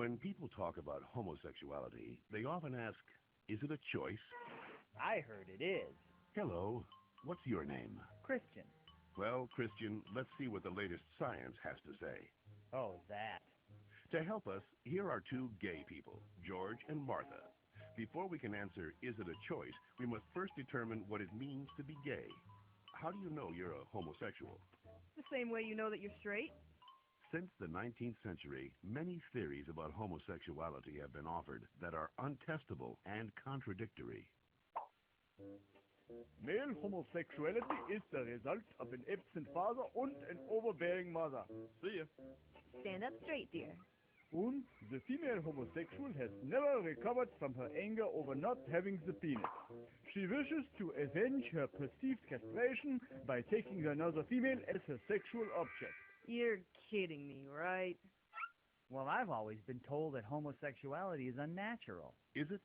When people talk about homosexuality, they often ask, is it a choice? I heard it is. Hello, what's your name? Christian. Well, Christian, let's see what the latest science has to say. Oh, that. To help us, here are two gay people, George and Martha. Before we can answer, is it a choice, we must first determine what it means to be gay. How do you know you're a homosexual? The same way you know that you're straight. Since the 19th century, many theories about homosexuality have been offered that are untestable and contradictory. Male homosexuality is the result of an absent father and an overbearing mother. See ya. Stand up straight, dear. And the female homosexual has never recovered from her anger over not having the penis. She wishes to avenge her perceived castration by taking another female as her sexual object. You're kidding me, right? Well, I've always been told that homosexuality is unnatural. Is it?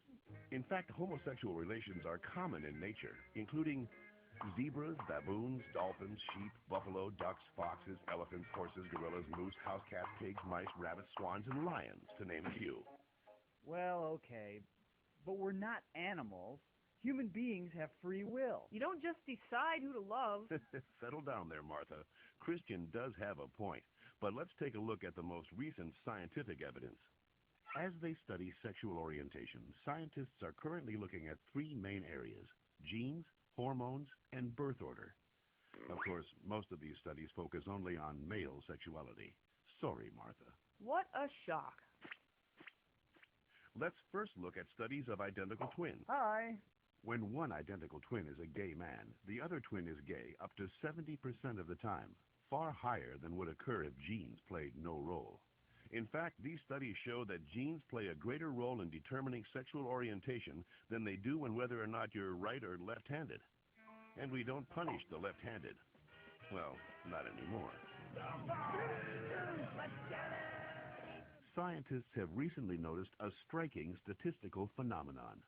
In fact, homosexual relations are common in nature, including zebras, baboons, dolphins, sheep, buffalo, ducks, foxes, elephants, horses, gorillas, moose, house cats, pigs, mice, rabbits, swans, and lions, to name a few. Well, okay, but we're not animals. Human beings have free will. You don't just decide who to love. Settle down there, Martha. Christian does have a point, but let's take a look at the most recent scientific evidence. As they study sexual orientation, scientists are currently looking at three main areas: genes, hormones, and birth order. Of course, most of these studies focus only on male sexuality. Sorry, Martha. What a shock. Let's first look at studies of identical twins. Hi. When one identical twin is a gay man, the other twin is gay up to 70% of the time, far higher than would occur if genes played no role. In fact, these studies show that genes play a greater role in determining sexual orientation than they do in whether or not you're right or left-handed. And we don't punish the left-handed. Well, not anymore. Scientists have recently noticed a striking statistical phenomenon.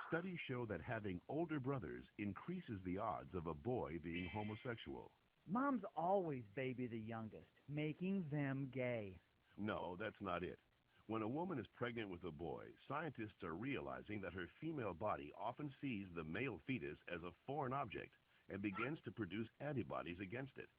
Studies show that having older brothers increases the odds of a boy being homosexual. Moms always baby the youngest, making them gay. No, that's not it. When a woman is pregnant with a boy, scientists are realizing that her female body often sees the male fetus as a foreign object and begins to produce antibodies against it.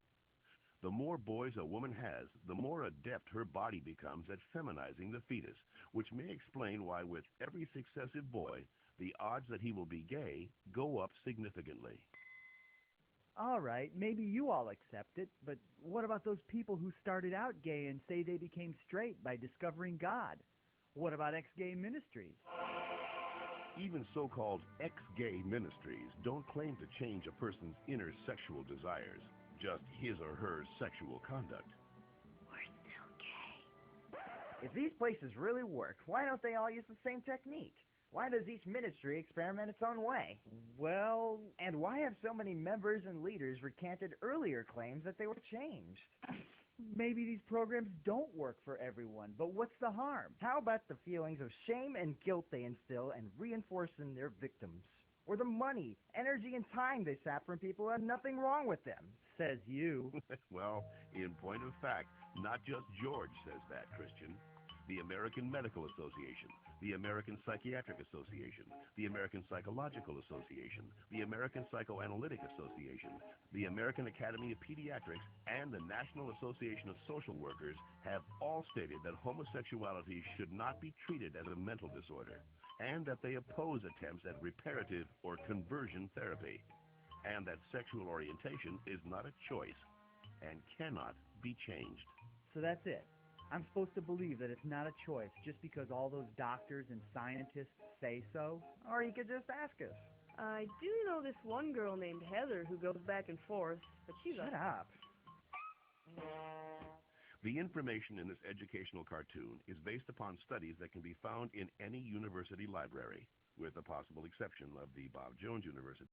The more boys a woman has, the more adept her body becomes at feminizing the fetus, which may explain why with every successive boy, the odds that he will be gay go up significantly. All right, maybe you all accept it, but what about those people who started out gay and say they became straight by discovering God? What about ex-gay ministries? Even so-called ex-gay ministries don't claim to change a person's inner sexual desires, just his or her sexual conduct. We're still gay. If these places really work, why don't they all use the same technique? Why does each ministry experiment its own way? Well, and why have so many members and leaders recanted earlier claims that they were changed? maybe these programs don't work for everyone, but what's the harm? How about the feelings of shame and guilt they instill and reinforce in their victims? Or the money, energy, and time they sap from people who have nothing wrong with them? Says you. Well, in point of fact, not just George says that, Christian. The American Medical Association, the American Psychiatric Association, the American Psychological Association, the American Psychoanalytic Association, the American Academy of Pediatrics, and the National Association of Social Workers have all stated that homosexuality should not be treated as a mental disorder, and that they oppose attempts at reparative or conversion therapy, and that sexual orientation is not a choice and cannot be changed. So that's it. I'm supposed to believe that it's not a choice just because all those doctors and scientists say so? Or you could just ask us. I do know this one girl named Heather who goes back and forth, but she's Shut up. The information in this educational cartoon is based upon studies that can be found in any university library, with the possible exception of the Bob Jones University.